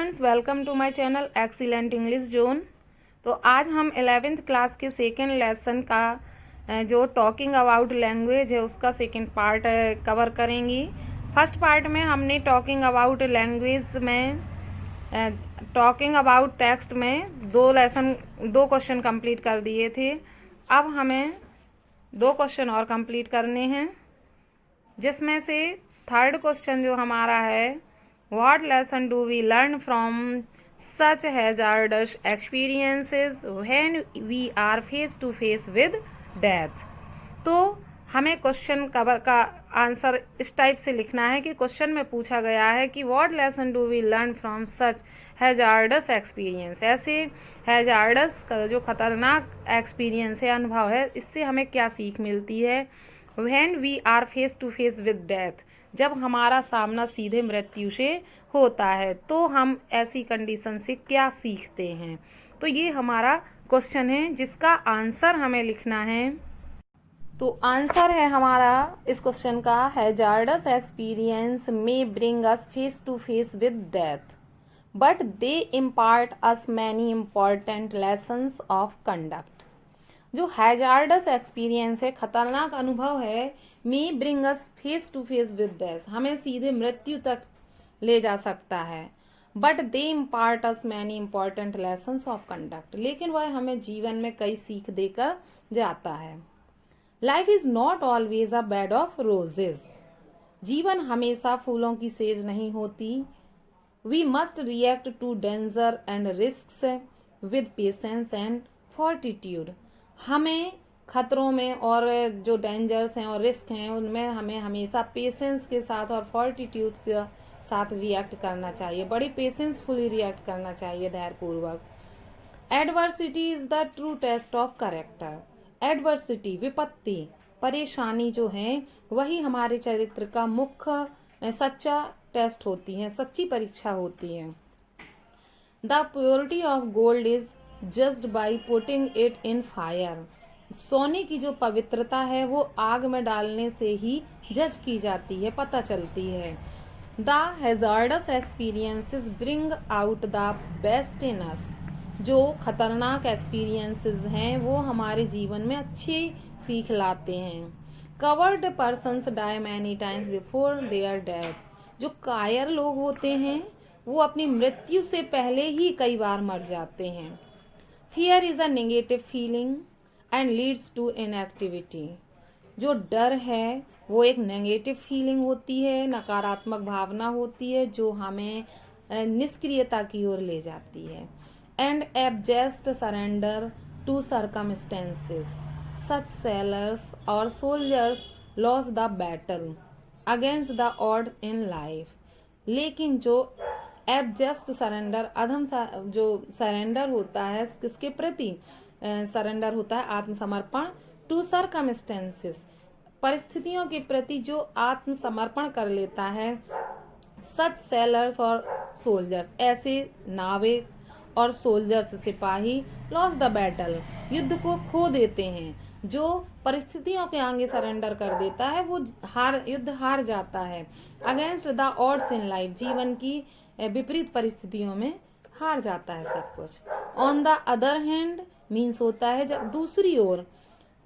Students, welcome to my channel excellent English zone. तो आज हम 11th क्लास के सेकेंड लेसन का जो टॉकिंग अबाउट लैंग्वेज है उसका सेकेंड पार्ट कवर करेंगी। फर्स्ट पार्ट में हमने टॉकिंग अबाउट लैंग्वेज में टॉकिंग अबाउट टेक्स्ट में दो क्वेश्चन कंप्लीट कर दिए थे। अब हमें 2 क्वेश्चन और कंप्लीट करने हैं, जिसमें से थर्ड क्वेश्चन जो हमारा है, What lesson do we learn from such hazardous experiences when we are face to face with death? तो हमें क्वेश्चन कवर का आंसर इस टाइप से लिखना है कि क्वेश्चन में पूछा गया है कि what lesson do we learn from such hazardous experience. ऐसे हैजार्डस का जो खतरनाक एक्सपीरियंस है, अनुभव है, इससे हमें क्या सीख मिलती है। When we are face to face with death, जब हमारा सामना सीधे मृत्यु से होता है तो हम ऐसी कंडीशन से क्या सीखते हैं। तो ये हमारा क्वेश्चन है जिसका आंसर हमें लिखना है। तो आंसर है हमारा इस क्वेश्चन का, hazardous experience may bring us face to face with death but they impart us many important lessons of conduct. जो हैजार्डस एक्सपीरियंस है, खतरनाक अनुभव है, may bring us face to face with death, हमें सीधे मृत्यु तक ले जा सकता है। But they impart us many important lessons of conduct, लेकिन वह हमें जीवन में कई सीख देकर जाता है। Life is not always a bed of roses, जीवन हमेशा फूलों की सेज नहीं होती। We must react to danger and risks with patience and fortitude, हमें खतरों में और जो डेंजर्स हैं और रिस्क हैं उनमें हमें हमेशा पेशेंस के साथ और फोर्टिट्यूड के साथ रिएक्ट करना चाहिए, बड़ी पेशेंसफुली रिएक्ट करना चाहिए, धैर्यपूर्वक। Adversity is the true test of character, adversity विपत्ति, परेशानी जो है वही हमारे चरित्र का मुख्य सच्चा टेस्ट होती है, सच्ची परीक्षा होती है। The purity of gold is judged by putting it in fire, सोने की जो पवित्रता है वो आग में डालने से ही जज की जाती है, पता चलती है। The hazardous experiences bring out the best in us, जो खतरनाक एक्सपीरियंसेस हैं वो हमारे जीवन में अच्छी सीख लाते हैं। Cowards persons die many times before their death, जो कायर लोग होते हैं वो अपनी मृत्यु से पहले ही कई बार मर जाते हैं। Fear is a negative feeling and leads to inactivity, जो डर है वो एक नेगेटिव फीलिंग होती है, नकारात्मक भावना होती है जो हमें निष्क्रियता की ओर ले जाती है। And abject surrender to circumstances, such sailors और soldiers loss the battle against the odd in life, लेकिन जो एबजस्ट सरेंडर, अधम जो सरेंडर होता है, किसके प्रति सरेंडर होता है, आत्मसमर्पण, टू सर्कमस्टेंसेस, परिस्थितियों के प्रति जो आत्मसमर्पण कर लेता है। सच सेलर्स और सोल्जर्स, ऐसे नाविक और सोल्जर्स सिपाही, लॉस द बैटल, युद्ध को खो देते हैं। जो परिस्थितियों के आगे सरेंडर कर देता है वो युद्ध हार जाता है। Against the odds in life, जीवन की विपरीत परिस्थितियों में हार जाता है सब कुछ। On the other hand means होता है जब दूसरी ओर,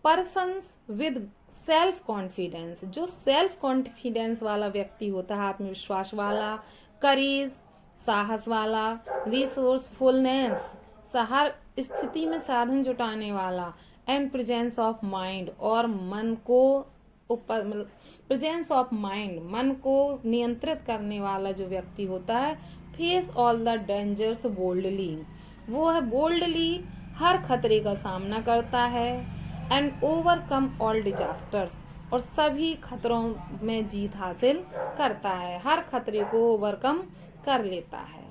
पर्सन्स विद सेल्फ कॉन्फिडेंस, जो सेल्फ कॉन्फिडेंस वाला व्यक्ति होता है, आत्मविश्वास वाला, करेज साहस वाला, रिसोर्सफुलनेस हर स्थिति में साधन जुटाने वाला, एंड प्रेजेंस ऑफ माइंड, और मन को प्रेजेंस ऑफ माइंड, मन को नियंत्रित करने वाला जो व्यक्ति होता है। Face all the dangers boldly, वो है बोल्डली हर खतरे का सामना करता है। एंड ओवरकम ऑल डिजास्टर्स, और सभी खतरों में जीत हासिल करता है, हर खतरे को ओवरकम कर लेता है।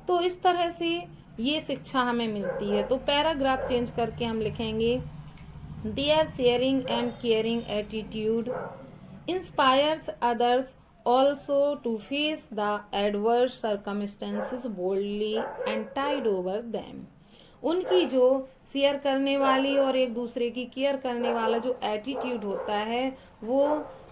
तो इस तरह से ये शिक्षा हमें मिलती है। तो पैराग्राफ चेंज करके हम लिखेंगे, their sharing and caring attitude inspires others also to face the adverse circumstances boldly and tide over them, उनकी जो शेयर करने वाली और एक दूसरे की केयर करने वाला जो एटीट्यूड होता है वो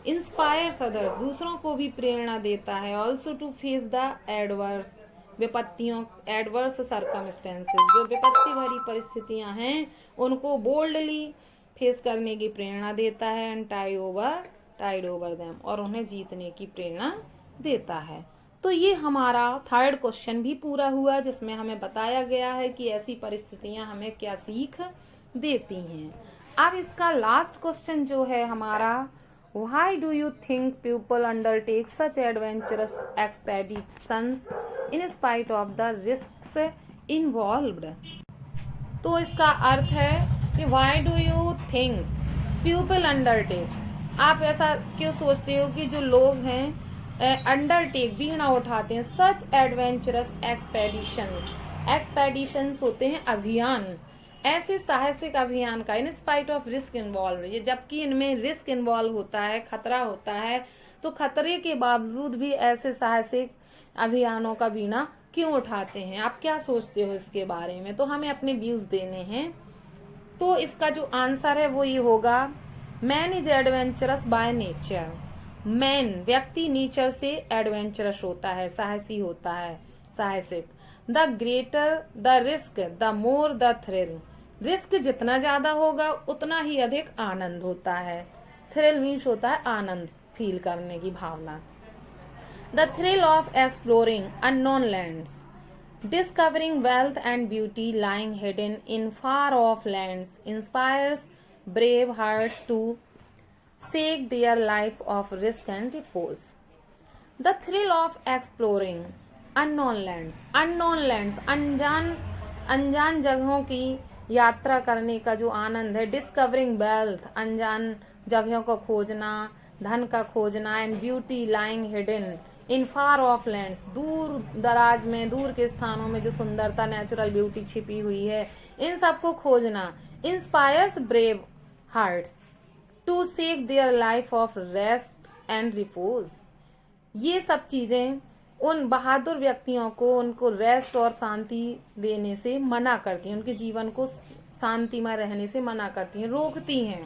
इंस्पायर्स अदर्स, दूसरों को भी प्रेरणा देता है। Also to face the adverse विपत्तियों, एडवर्स सर्कमस्टेंसेस, जो विपत्ति भरी परिस्थितियां हैं उनको बोल्डली फेस करने की प्रेरणा देता है, एंड टाइड ओवर देम, और उन्हें जीतने की प्रेरणा देता है। तो ये हमारा थर्ड क्वेश्चन भी पूरा हुआ, जिसमें हमें बताया गया है कि ऐसी परिस्थितियां हमें क्या सीख देती हैं। अब इसका लास्ट क्वेश्चन जो है हमारा, Why do you think people undertake such adventurous expeditions in spite of the risks involved? तो इसका अर्थ है कि why do you think people undertake, आप ऐसा क्यों सोचते हो कि जो लोग हैं अंडरटेक बीड़ा उठाते हैं सच एडवेंचरस एक्सपेडिशंस होते हैं अभियान, ऐसे साहसिक अभियान का, in spite of risk involve, ये जबकि इनमें रिस्क इन्वॉल्व होता है, खतरा होता है, तो खतरे के बावजूद भी ऐसे साहसिक अभियानों का बीड़ा क्यों उठाते हैं? आप क्या सोचते हो इसके बारे में? तो हमें अपने व्यूज देने हैं। तो इसका जो आंसर है वो ये होगा, man is adventurous by nature. Man व्यक्ति नेचर से एडवेंचरस होता है, साहसी होता है, साहसिक। The greater the risk the more the thrill, risk जितना ज्यादा होगा उतना ही अधिक आनंद होता है। थ्रिल मीन्स होता है आनंद, फील करने की भावना। The thrill of exploring unknown lands, discovering wealth and beauty lying hidden in far off lands inspires brave hearts to seek their life of risk and repose. The thrill of exploring unknown lands, अनजान जगहों की यात्रा करने का जो आनंद है, discovering wealth, अनजान जगहों को खोजना, धन का खोजना, and beauty lying hidden in far off lands, दूर दराज में, दूर के स्थानों में जो सुंदरता, नेचुरल ब्यूटी छिपी हुई है, इन सबको खोजना। Inspires brave hearts to seek their life of rest and repose, ये सब चीजें उन बहादुर व्यक्तियों को उनको रेस्ट और शांति देने से मना करती हैं, उनके जीवन को शांतिमय रहने से मना करती हैं, रोकती हैं।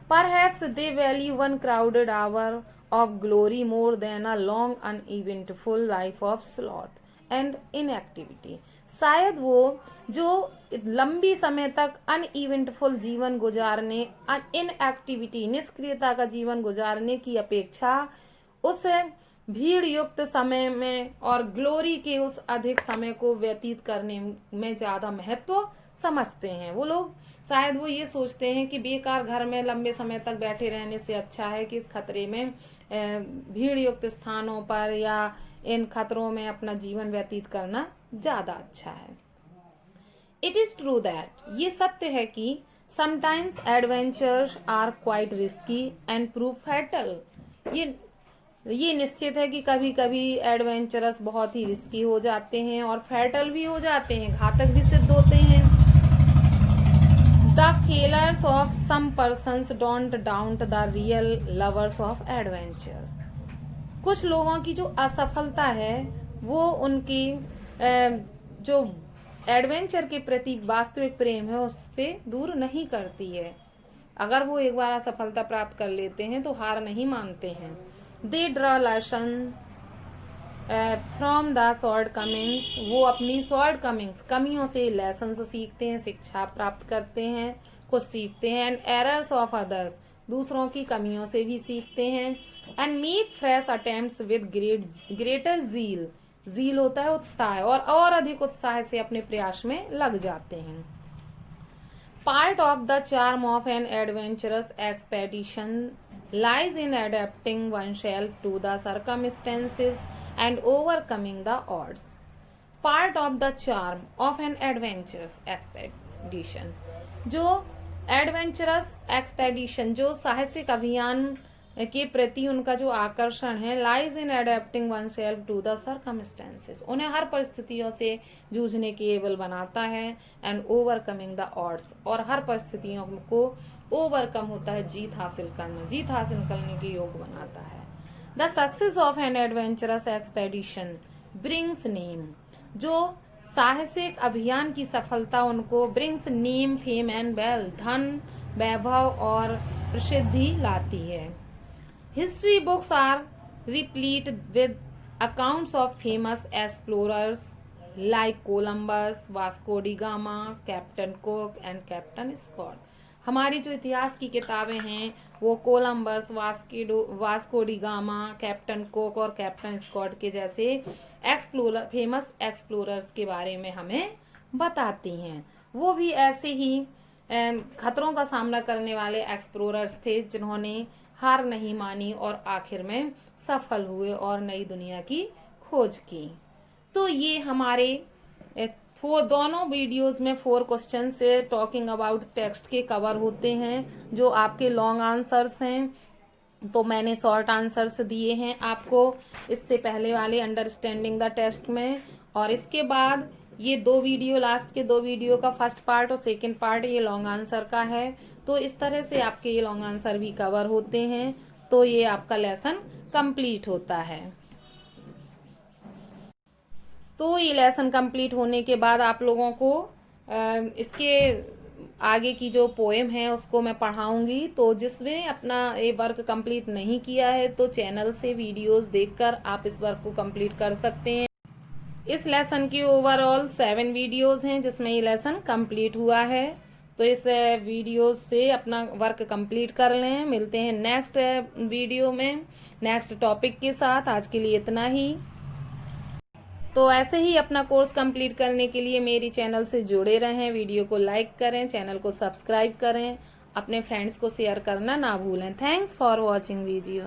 Perhaps they value one crowded hour of glory more than a long uneventful life of sloth and inactivity, शायद वो जो लंबी समय तक अनइवेंटफुल जीवन गुजारने, इनएक्टिविटी निष्क्रियता का जीवन गुजारने की अपेक्षा उस भीड़ युक्त समय में और ग्लोरी के उस अधिक समय को व्यतीत करने में ज्यादा महत्व समझते हैं। वो लोग शायद वो ये सोचते हैं कि बेकार घर में लंबे समय तक बैठे रहने से अच्छा है कि इस खतरे में भीड़ युक्त स्थानों पर या इन खतरों में अपना जीवन व्यतीत करना ज्यादा अच्छा है। इट इज ट्रू दैट, ये सत्य है कि sometimes adventures are quite risky and prove fatal, ये निश्चित है कि कभी कभी एडवेंचरस बहुत ही रिस्की हो जाते हैं और फैटल भी हो जाते हैं, घातक भी सिद्ध होते हैं। The failures of some persons don't doubt the real lovers of adventure, कुछ लोगों की जो असफलता है वो उनकी जो एडवेंचर के प्रति वास्तविक प्रेम है उससे दूर नहीं करती है। अगर वो एक बार असफलता प्राप्त कर लेते हैं तो हार नहीं मानते हैं। They draw lessons from the shortcomings, वो अपनी शॉर्ट कमिंग्स कमियों से लेसन्स सीखते हैं, शिक्षा प्राप्त करते हैं, कुछ सीखते हैं। एंड एरर्स ऑफ अदर्स, दूसरों की कमियों से भी सीखते हैं। And make fresh attempts with greater zeal, zeal होता है उत्साह, और अधिक उत्साह से अपने प्रयास में लग जाते हैं। Part of the charm of an adventurous expedition lies in adapting oneself to the circumstances and overcoming the odds. Part of the charm of an adventurous expedition, जो एडवेंचरस एक्सपेडिशन, जो साहसिक अभियान के प्रति उनका जो आकर्षण है, lies in adapting oneself to the circumstances, उन्हें हर परिस्थितियों से जूझने के एबल बनाता है। एंड ओवरकमिंग द ऑड्स, और हर परिस्थितियों को ओवरकम होता है, जीत हासिल करने के योग्य बनाता है। The success of an adventurous expedition brings name, जो साहसिक अभियान की सफलता उनको brings name, fame and wealth, धन, वैभव और प्रसिद्धि लाती है। History books are replete with accounts of famous explorers like Columbus, Vasco da Gama, Captain Cook and Captain Scott. हमारी जो इतिहास की किताबें हैं वो Columbus, Vasco da Gama, Captain Cook और कैप्टन स्कॉट के जैसे फेमस एक्सप्लोरर्स के बारे में हमें बताती हैं। वो भी ऐसे ही खतरों का सामना करने वाले एक्सप्लोरर्स थे जिन्होंने हार नहीं मानी और आखिर में सफल हुए और नई दुनिया की खोज की। तो ये हमारे दोनों वीडियोस में 4 क्वेश्चन से टॉकिंग अबाउट टेक्स्ट के कवर होते हैं, जो आपके लॉन्ग आंसर्स हैं। तो मैंने शॉर्ट आंसर्स दिए हैं आपको इससे पहले वाले अंडरस्टैंडिंग द टेक्स्ट में, और इसके बाद ये 2 वीडियो, लास्ट के 2 वीडियो का फर्स्ट पार्ट और सेकंड पार्ट ये लॉन्ग आंसर का है। तो इस तरह से आपके ये लॉन्ग आंसर भी कवर होते हैं, तो ये आपका लेसन कंप्लीट होता है। तो ये लेसन कंप्लीट होने के बाद आप लोगों को इसके आगे की जो पोएम है उसको मैं पढ़ाऊंगी। तो जिसने अपना ये वर्क कंप्लीट नहीं किया है तो चैनल से वीडियोस देखकर आप इस वर्क को कंप्लीट कर सकते हैं। इस लेसन की ओवरऑल 7 वीडियोस हैं जिसमें ये लेसन कंप्लीट हुआ है। तो इस वीडियोस से अपना वर्क कंप्लीट कर लें। मिलते हैं नेक्स्ट वीडियो में नेक्स्ट टॉपिक के साथ। आज के लिए इतना ही। तो ऐसे ही अपना कोर्स कंप्लीट करने के लिए मेरी चैनल से जुड़े रहें, वीडियो को लाइक करें, चैनल को सब्सक्राइब करें, अपने फ्रेंड्स को शेयर करना ना भूलें। Thanks for watching video.